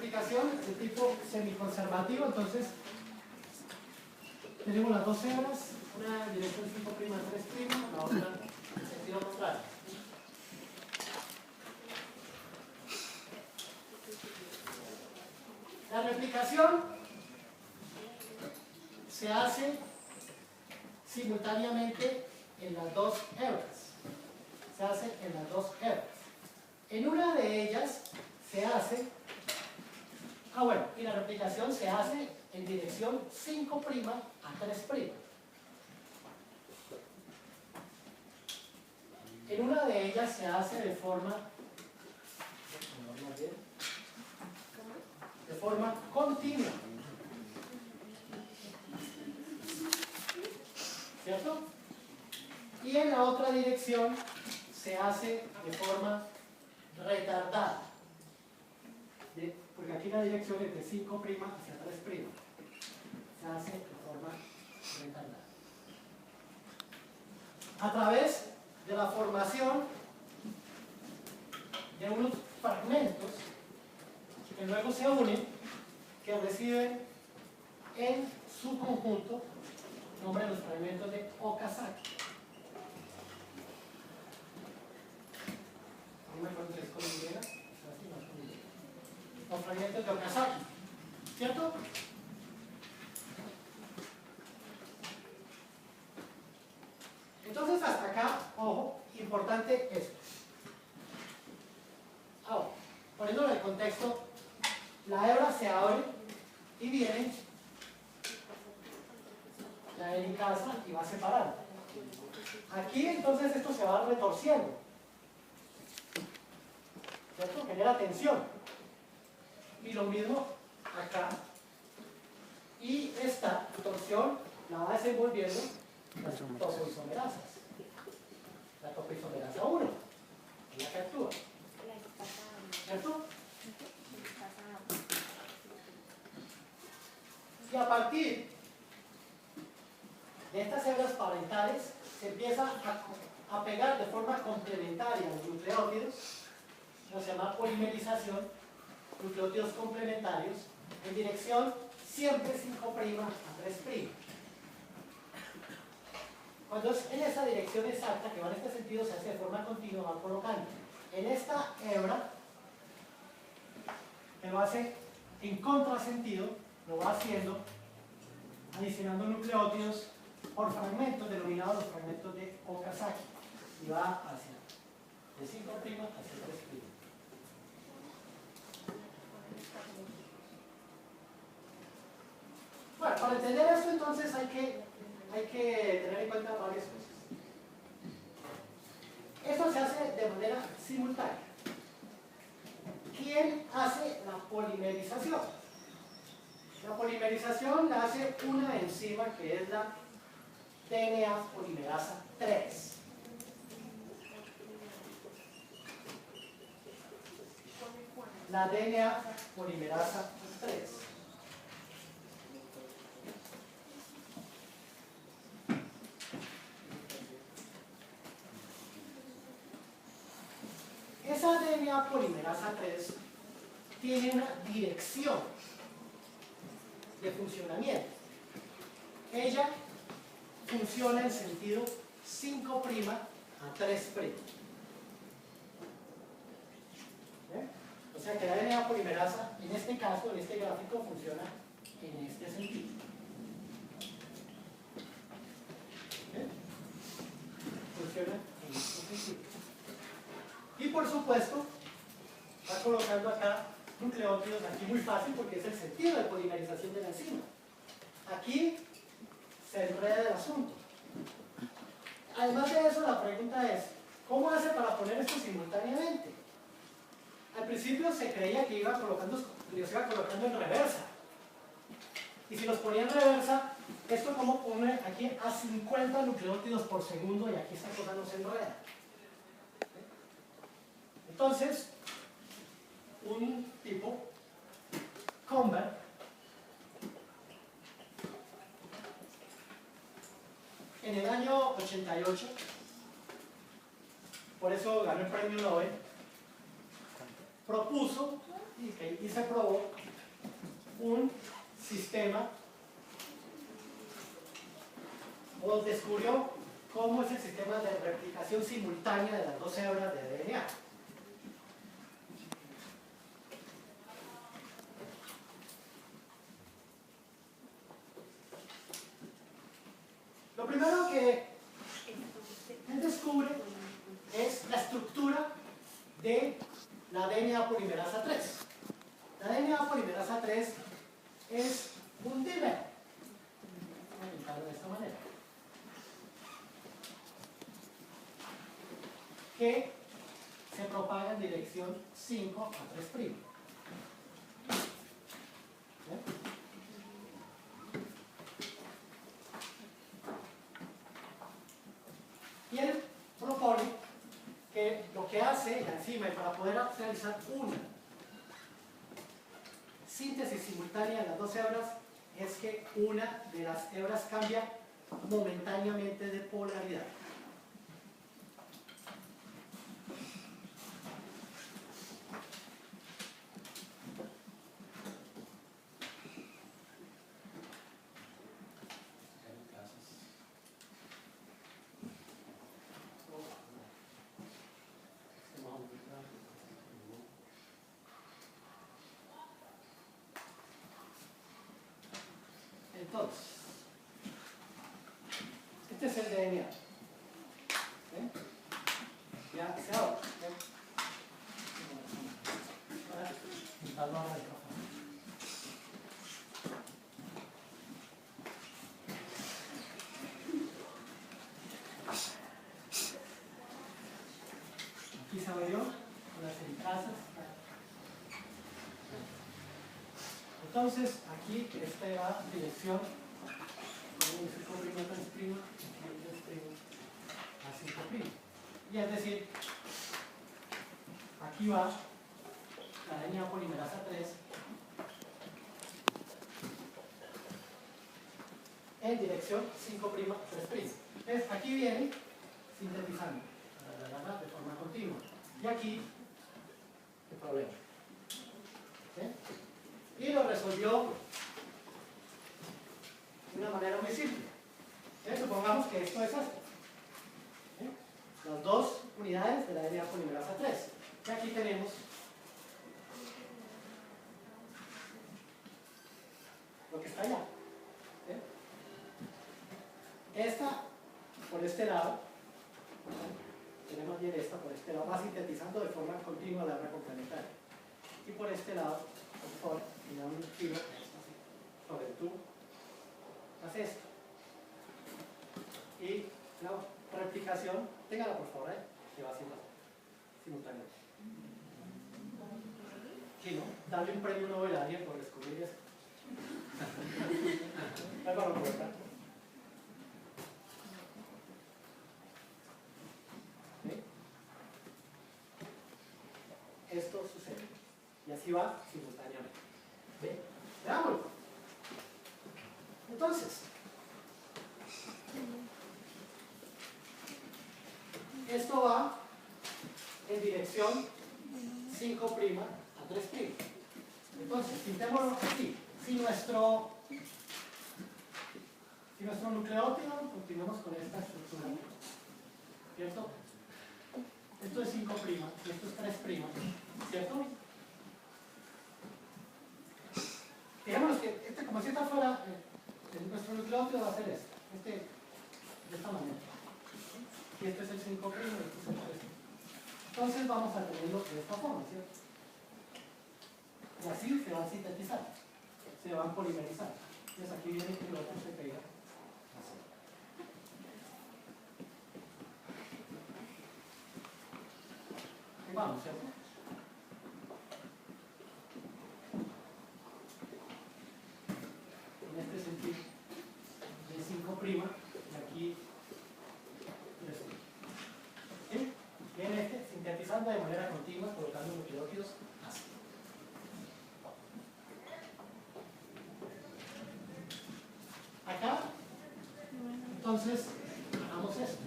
replicación es de tipo semiconservativo, entonces tenemos las dos hebras, una en dirección 5', 3', la otra en sentido contrario. La replicación se hace simultáneamente en las dos hebras. Se hace en las dos hebras. En una de ellas se hace, y la replicación se hace en dirección 5' a 3'. En una de ellas se hace de forma continua. ¿Cierto? Y en la otra dirección se hace de forma retardada. Porque aquí la dirección es de 5' hacia 3'. Se hace de forma retardada. A través de la formación de unos fragmentos que luego se unen, que reciben en su conjunto el nombre de los fragmentos de Okazaki. No me acuerdo si es con Y, los fragmentos de Okazaki, ¿cierto? Entonces hasta acá, ojo, importante esto. Ahora, poniéndolo en el contexto, la hebra se abre y viene la helicasa y va separando. Aquí entonces esto se va retorciendo, ¿cierto? Genera tensión. Y lo mismo acá. Y esta torsión la va desenvolviendo las topoisomerasas. La topoisomerasa 1 es la que actúa, ¿cierto? Y a partir de estas hebras parentales se empieza a pegar de forma complementaria los nucleótidos, que se llama polimerización, nucleótidos complementarios, en dirección siempre 5' a 3'. Cuando es en esa dirección exacta, que va en este sentido, se hace de forma continua, va colocando. En esta hebra, que lo hace en contrasentido, lo va haciendo adicionando nucleótidos por fragmentos, denominados los fragmentos de Okazaki, y va hacia de 5' hacia 3'. Bueno, para entender esto entonces hay que tener en cuenta varias cosas. Esto se hace de manera simultánea. ¿Quién hace la polimerización? La polimerización la hace una enzima que es la DNA polimerasa 3. La DNA polimerasa 3. Esa DNA polimerasa 3 tiene una dirección de funcionamiento. Ella funciona en sentido 5' a 3'. O sea que la DNA polimerasa, en este caso, en este gráfico, funciona en este sentido. Funciona en este sentido. Y por supuesto, va colocando acá nucleótidos, aquí muy fácil porque es el sentido de polimerización de la enzima. Aquí se enreda el asunto. Además de eso, la pregunta es, ¿cómo hace para poner esto simultáneamente? Al principio se creía que los iba colocando en reversa. Y si los ponía en reversa, esto como pone aquí a 50 nucleótidos por segundo y aquí esta cosa no se enreda. Entonces, un tipo, Comber, en el año 88, por eso ganó el premio Nobel, propuso y se probó un sistema, o descubrió cómo es el sistema de replicación simultánea de las dos hebras de DNA. Lo primero que él descubre es la estructura de la DNA polimerasa 3. La DNA polimerasa 3 es un dímer. Voy a pintarlo de esta manera. Que se propaga en dirección 5 a 3'. Y él propone que lo que hace la enzima, y para poder realizar una síntesis simultánea de las dos hebras, es que una de las hebras cambia momentáneamente de polaridad. Entonces, este es el DNA. Ya se abre. Aquí se abrió con las helicasas. Entonces, aquí esta va en dirección a 5'. Y es decir, aquí va la DNA polimerasa 3 en dirección 5', 3'. Entonces, aquí viene sintetizando de forma continua. Y aquí, el problema. ¿Sí? Y lo resolvió de una manera muy simple. Supongamos que esto es esto. Las dos unidades de la DNA polimerasa 3. Y aquí tenemos lo que está allá. Esta por este lado, tenemos bien esta por este lado, va sintetizando de forma continua la hebra complementaria. Y por este lado, por favor, y da un giro sobre el tubo, hace esto. Y la replicación, téngala por favor, que va haciendo simultáneamente. Sí, ¿no? Darle un premio Nobel a alguien por descubrir eso. Álvaro, por acá. ¿Sí? Esto sucede. Y así va simultáneamente. ¿Ve? Veámoslo. Entonces, esto va en dirección 5' a 3'. Entonces, pintémoslo así. Si nuestro nucleótido, continuamos con esta estructura, ¿cierto? Esto es 5' y esto es 3', ¿cierto? Digamos que como si esta fuera, nuestro nucleótido va a ser este, de esta manera. Y este es el 5' y este es el 3'. Entonces vamos a tenerlo de esta forma, ¿cierto? Y así se van sintetizando, se van polimerizando. Entonces aquí viene el otro se pega así. Y vamos, ¿cierto? En este sentido, de 5' y aquí 3'. ¿Sí? Y en este, sintetizando de manera continua, colocando nucleótidos así. Acá, entonces, hagamos esto.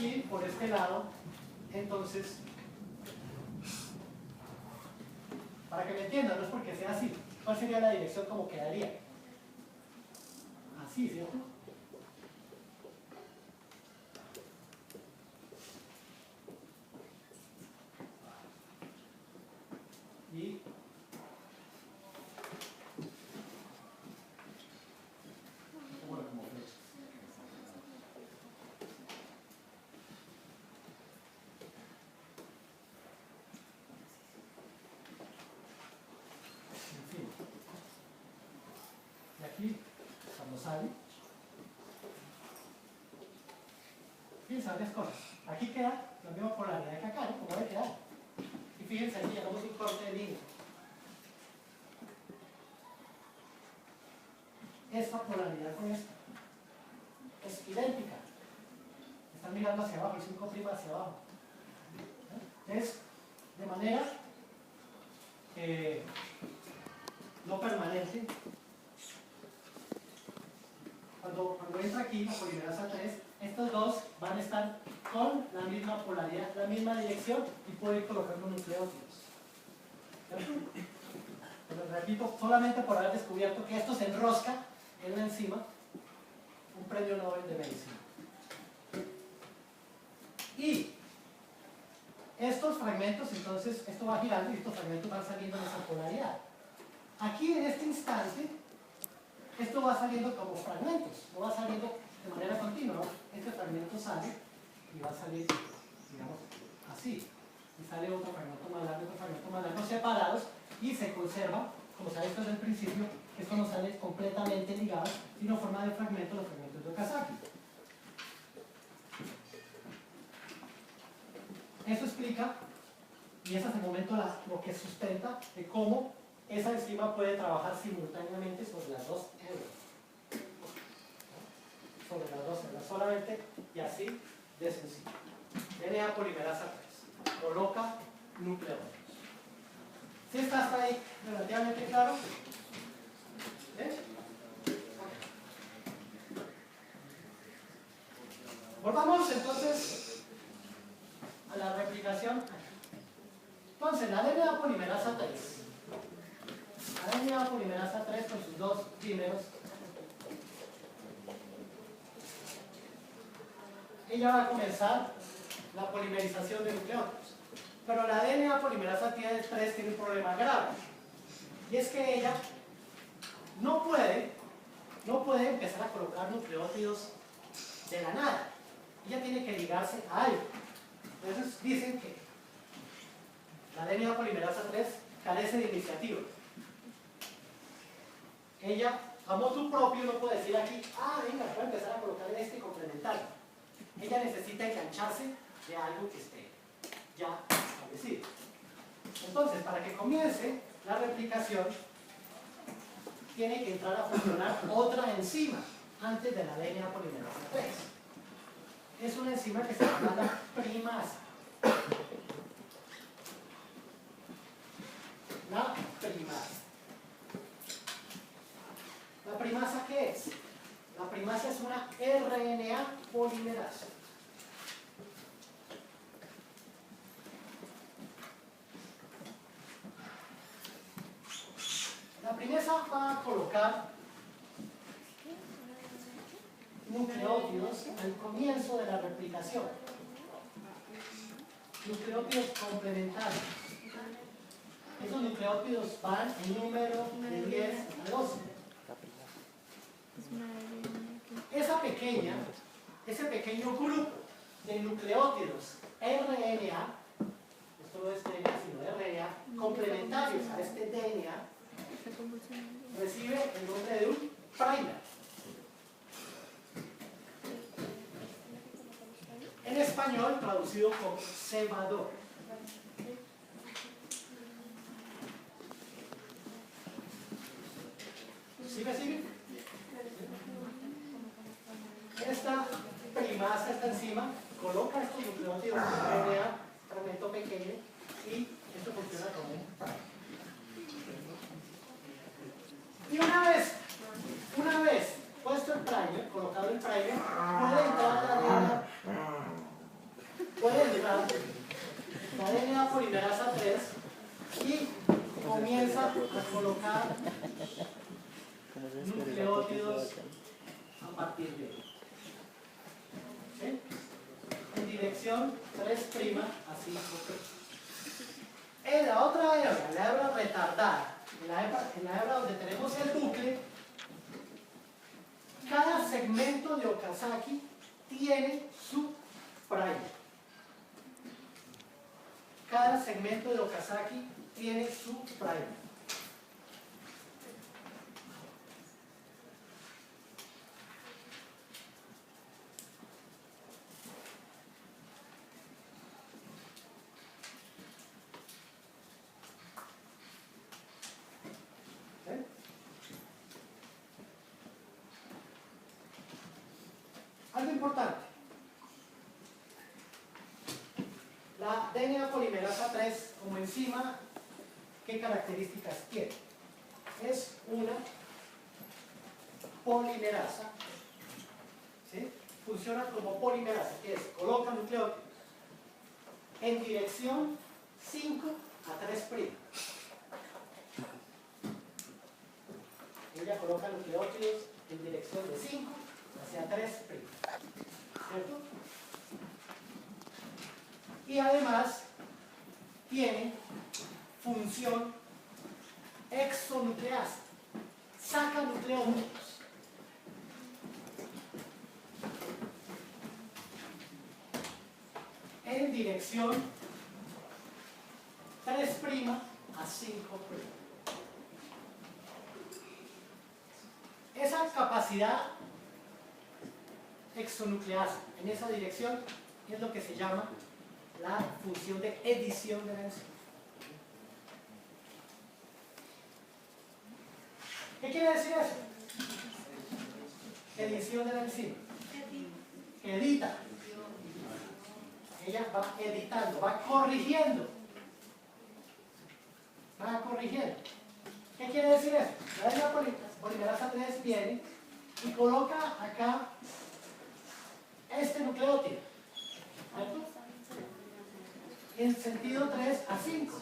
aquí, por este lado, entonces, para que me entiendan, no es porque sea así. ¿Cuál sería la dirección como quedaría? Así, ¿cierto? Y bueno, como flechas. En fin. Y aquí, cuando sale, fíjense varias cosas. Aquí queda la misma polaridad que acá, ¿no? Como debe quedar. Y fíjense aquí, hagamos un corte de línea. Esta polaridad con esta es idéntica. Están mirando hacia abajo, el 5' hacia abajo. Es de manera no permanente. Cuando entra aquí la polimerasa 3, estos dos van a estar con la misma polaridad, la misma dirección y puedo ir colocando nucleótidos. Pero repito, solamente por haber descubierto que esto se enrosca en la enzima, un premio Nobel de medicina. Y estos fragmentos, entonces, esto va girando y estos fragmentos van saliendo en esa polaridad. Aquí en este instante, esto va saliendo como fragmentos, no va saliendo de manera continua, ¿no? Este fragmento sale y va a salir, digamos, así. Y sale otro fragmento más largo, separados y se conserva, como se ha visto desde el principio, que esto no sale completamente ligado, sino forma de fragmentos, los fragmentos de Okazaki. Eso explica, y ese es el momento lo que sustenta de cómo esa enzima puede trabajar simultáneamente sobre las dos hebras. Sobre las dos hebras, solamente y así de sencillo. DNA polimerasa 3. Coloca nucleótidos. ¿Sí está hasta ahí relativamente claro? ¿Eh? Volvamos entonces a la replicación. Entonces, la DNA polimerasa 3. La DNA polimerasa 3 con sus dos primeros. Ella va a comenzar la polimerización de nucleótidos. Pero la DNA polimerasa 3 tiene un problema grave. Y es que ella no puede empezar a colocar nucleótidos de la nada. Ella tiene que ligarse a algo. Entonces dicen que la DNA polimerasa 3 carece de iniciativa. Ella, a motu propio, no puede decir aquí, venga, voy a empezar a colocar este complementario. Ella necesita engancharse de algo que esté ya establecido. Entonces, para que comience la replicación, tiene que entrar a funcionar otra enzima antes de la DNA polimerasa 3. Es una enzima que se llama la primasa. La primasa. ¿La primasa qué es? La primasa es una RNA polimerasa. La primasa va a colocar nucleótidos al comienzo de la replicación. Nucleótidos complementarios. Esos nucleótidos van en número de 10 a 12. Ese pequeño grupo de nucleótidos RNA, esto no es DNA sino RNA, complementarios a este DNA, recibe el nombre de un primer. En español traducido como cebador. ¿Sigue? Esta primasa, esta enzima, coloca estos nucleótidos en RNA, fragmento pequeño, y esto funciona como un primer. Y una vez puesto el primer, colocado el primer, puede entrar la DNA dirección 3' a 5'. En la otra hebra, la hebra retardada, en la hebra donde tenemos el bucle, cada segmento de Okazaki tiene su primer. Cada segmento de Okazaki tiene su primer. Algo importante. La DNA polimerasa 3 como enzima, ¿qué características tiene? Es una polimerasa, ¿sí? Funciona como polimerasa, que es, coloca nucleótidos en dirección 5 a 3'. Ella coloca nucleótidos en dirección de 5 hacia 3', ¿cierto? Y además tiene función exonucleasa, saca nucleótidos. En dirección 3' a 5'. Esa capacidad exonucleasa en esa dirección es lo que se llama la función de edición de la enzima. ¿Qué quiere decir eso? Edición de la enzima. Edita. Ella va editando, va corrigiendo. Va corrigiendo. ¿Qué quiere decir eso? La DNA polimerasa 3 viene y coloca acá este nucleótido, ¿cierto? En sentido 3 a 5.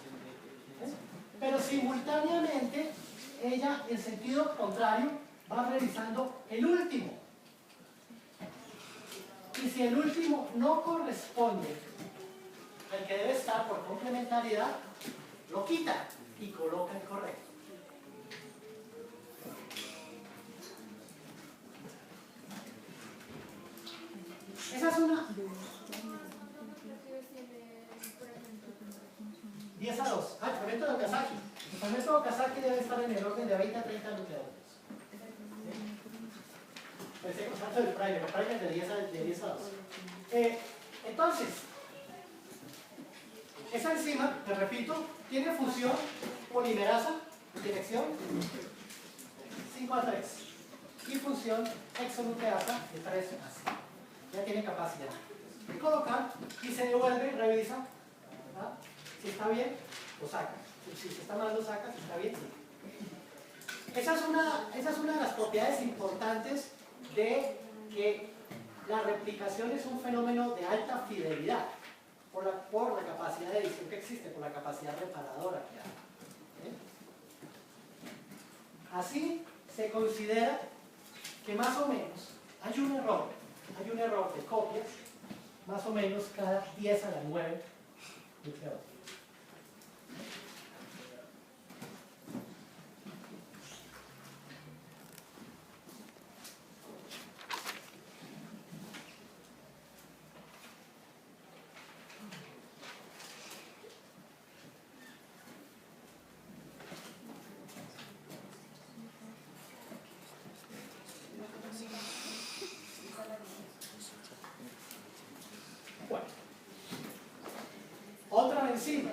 Pero simultáneamente ella en sentido contrario va revisando el último. Y si el último no corresponde al que debe estar por complementariedad, lo quita y coloca el correcto. Esa es una 10 a 2. El fragmento de Okazaki. El fragmento de Okazaki debe estar en el orden de 20 a 30 nucleótidos. Pensé que tanto del primer, el primer de 10 a 2. Entonces, esa enzima, te repito, tiene función polimerasa, dirección 5 a 3. Y función exonucleasa de 3 a 5. Ya tiene capacidad de colocar y se devuelve y revisa, ¿verdad? Si está bien, lo saca. Si está mal, lo saca. Si está bien, sí. Esa es una de las propiedades importantes de que la replicación es un fenómeno de alta fidelidad por la capacidad de edición que existe, por la capacidad reparadora que hay. Así se considera que más o menos hay un error de copia más o menos cada 10 a la 9 nucleótidos. Bueno, otra enzima.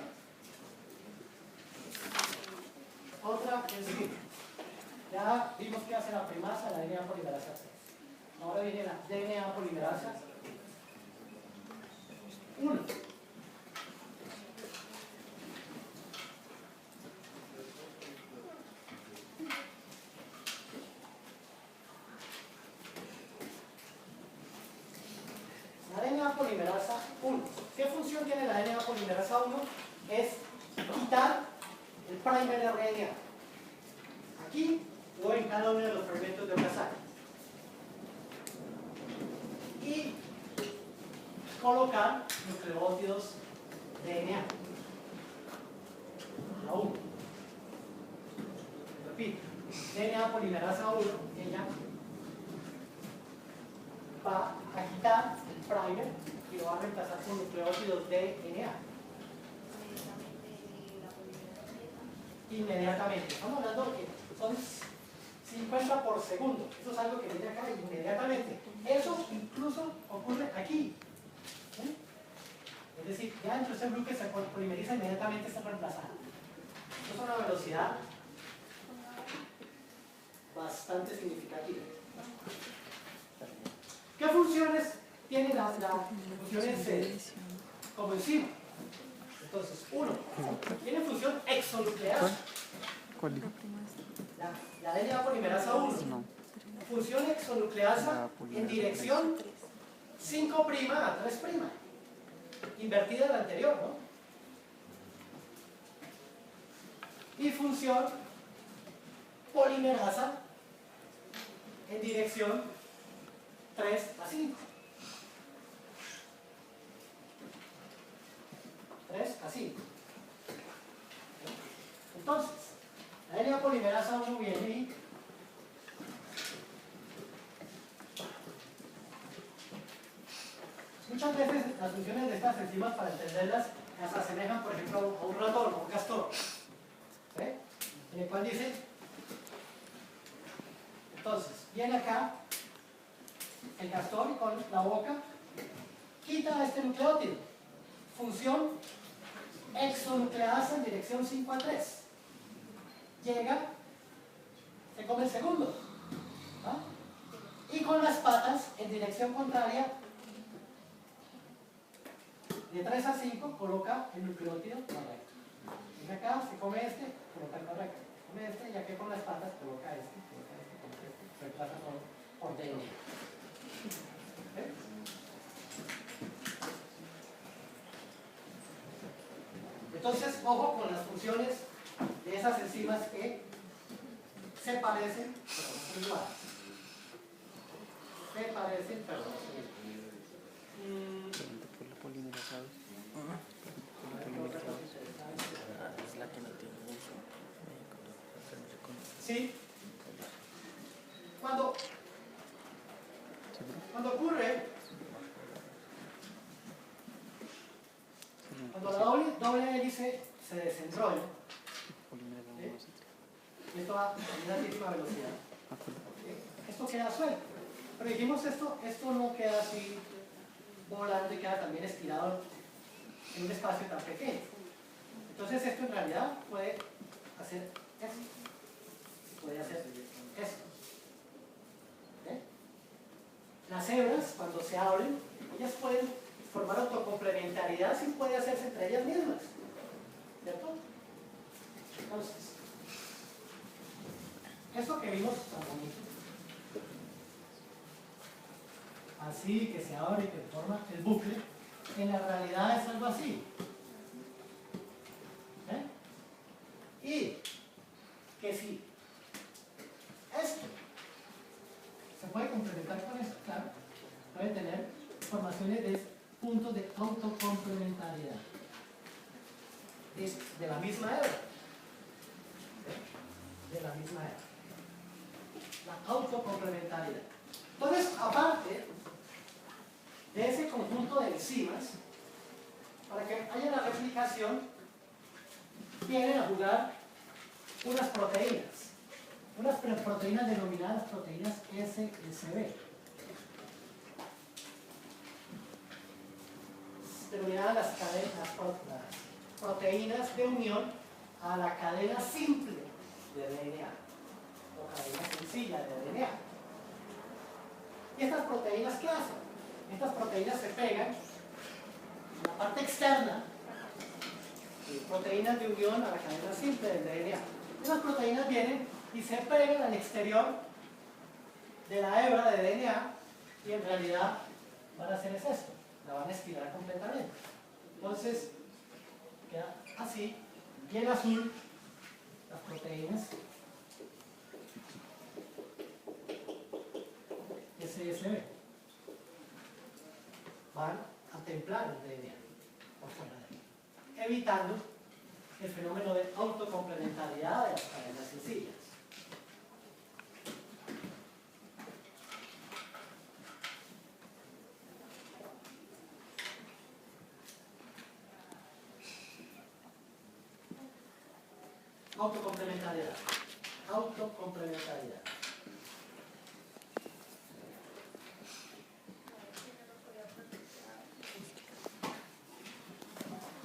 Ya vimos que hace la primasa, la DNA polimerasa 3. Ahora viene la DNA polimerasa 1. La DNA polimerasa 1. ¿Qué función tiene la DNA polimerasa 1? Es quitar el primer de RNA. Aquí o en cada uno de los fragmentos de Okazaki. Y colocar nucleótidos DNA. A1. Repito, DNA polimerasa 1, ella va a quitar el primer y lo va a reemplazar con nucleótidos DNA. Inmediatamente. Estamos hablando de que son 50 por segundo. Eso es algo que viene acá inmediatamente. Eso incluso ocurre aquí. ¿Sí? Es decir, ya dentro de ese bloque se polimeriza inmediatamente, está reemplazado. Eso es una velocidad bastante significativa. ¿Qué funciones tiene las funciones como enzima? Entonces, uno, tiene función exonucleasa. La DNA polimerasa 1. Función exonucleasa en dirección 5' a 3'. Invertida de la anterior, ¿no? Y función polimerasa en dirección 3 a 5. 3 a 5. Entonces, la DNA polimerasa 1 viene y muchas veces las funciones de estas enzimas, para entenderlas, las asemejan, por ejemplo, a un ratón o un castor. ¿Sí? En el cual dice, entonces, viene acá el castor y con la boca quita este nucleótido. Función exonucleasa en dirección 5 a 3. Llega, se come el segundo. ¿Ah? Y con las patas en dirección contraria, de 3 a 5, coloca el nucleótido correcto. Viene acá, se come este, coloca el correcto. Se come este, y aquí con las patas coloca este, se reemplaza por DNA. ¿Okay? Entonces, ojo con las funciones de esas enzimas que se parecen, pero no son iguales. Se parecen, pero no son iguales. Por la polimerasa. Es la que no tiene uso. Sí. Cuando ocurre, cuando la doble hélice se desenrolla, esto va a una altísima velocidad. Esto queda suelto. Pero dijimos esto no queda así volando y queda también estirado en un espacio tan pequeño. Entonces esto en realidad puede hacer esto. Puede hacer esto. ¿Okay? Las hebras, cuando se abren, ellas pueden formar autocomplementariedad sin puede hacerse entre ellas mismas. ¿Cierto? Entonces, esto que vimos tan bonito, así que se abre y que forma el bucle, en la realidad es algo así. Y que si esto se puede complementar con esto, claro, puede tener formaciones de puntos de autocomplementariedad. Es de la misma hebra. De la misma hebra. La autocomplementariedad. Entonces, aparte de ese conjunto de enzimas, para que haya la replicación, vienen a jugar unas proteínas denominadas proteínas SSB, denominadas las proteínas de unión a la cadena simple de DNA o cadena sencilla de DNA. ¿Y estas proteínas qué hacen? Estas proteínas se pegan en la parte externa, proteínas de unión a la cadena simple del DNA. Esas proteínas vienen y se pegan al exterior de la hebra de DNA y en realidad van a hacer es esto, la van a estirar completamente. Entonces, queda así, y en azul las proteínas SSB van a templar el DNA por fuera de él, evitando el fenómeno de autocomplementariedad de las cadenas sencillas. Autocomplementariedad. Autocomplementariedad.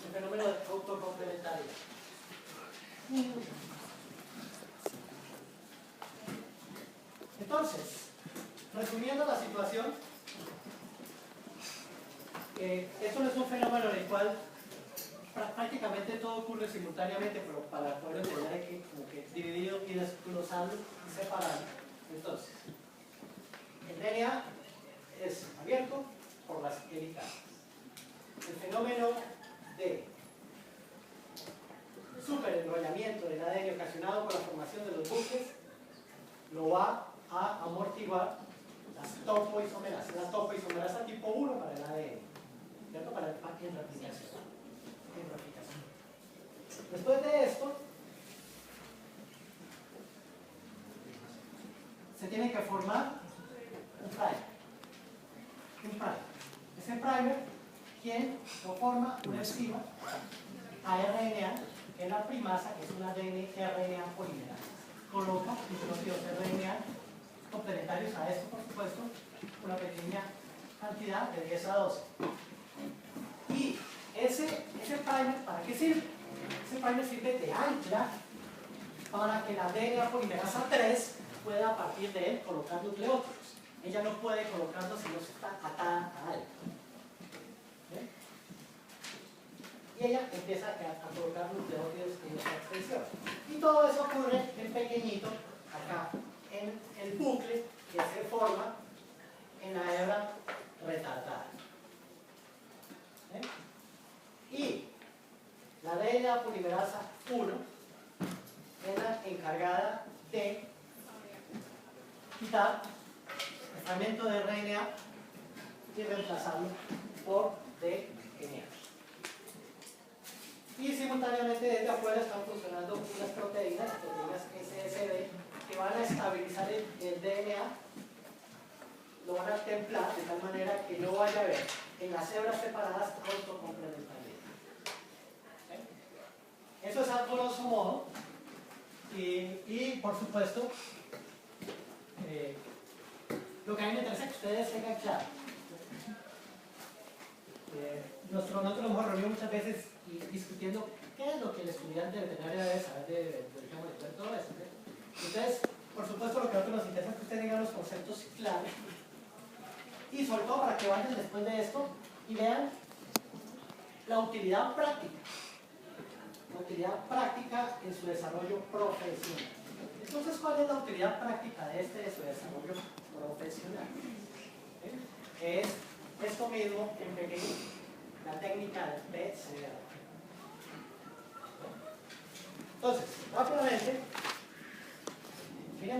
El fenómeno de autocomplementariedad. Entonces, resumiendo la situación, esto no es un fenómeno en el cual prácticamente todo ocurre simultáneamente, pero para poder entender hay que, como que dividirlo y desglosarlo y separarlo. Entonces, el DNA es abierto por las helicadas. El fenómeno de superenrollamiento del ADN ocasionado por la formación de los bucles lo va a amortiguar las topoisomerasas. La topoisomerasa tipo 1 para el ADN, ¿cierto? Para el en replicación. Después de esto, se tiene que formar un primer. Ese primer, ¿quién lo forma? Una enzima ARNA, que es la primasa, que es una RNA polimerasa. Coloca nucleótidos RNA complementarios a esto, por supuesto, una pequeña cantidad de 10 a 12. Y ese primer, ¿para qué sirve? Ese primer sirve de ancla para que la RNA polimerasa 3 pueda a partir de él colocar nucleótidos. Ella no puede colocarlos si no está atada a algo. ¿Okay? Y ella empieza a colocar nucleótidos en esta extensión. Y todo eso ocurre en pequeñito, acá, en el bucle que se forma en la hebra retardada. Y la RNA polimerasa 1 es la encargada de quitar el fragmento de RNA y reemplazarlo por DNA. Y simultáneamente desde afuera están funcionando unas proteínas SSB, que van a estabilizar el DNA, lo van a templar de tal manera que no vaya a haber en las hebras separadas autocomplementariedad. Eso es a grosso modo, y por supuesto, lo que a mí me interesa es que ustedes tengan claro. Nosotros nos hemos reunido muchas veces discutiendo qué es lo que el estudiante veterinario debe saber de biología molecular y todo eso. Entonces, por supuesto, lo que a nosotros nos interesa es que ustedes tengan los conceptos claros y sobre todo para que vayan después de esto y vean la utilidad práctica. La utilidad práctica en su desarrollo profesional. Entonces, ¿cuál es la utilidad práctica de su desarrollo profesional? Es esto mismo en pequeño, la técnica del PCR. Entonces, rápidamente,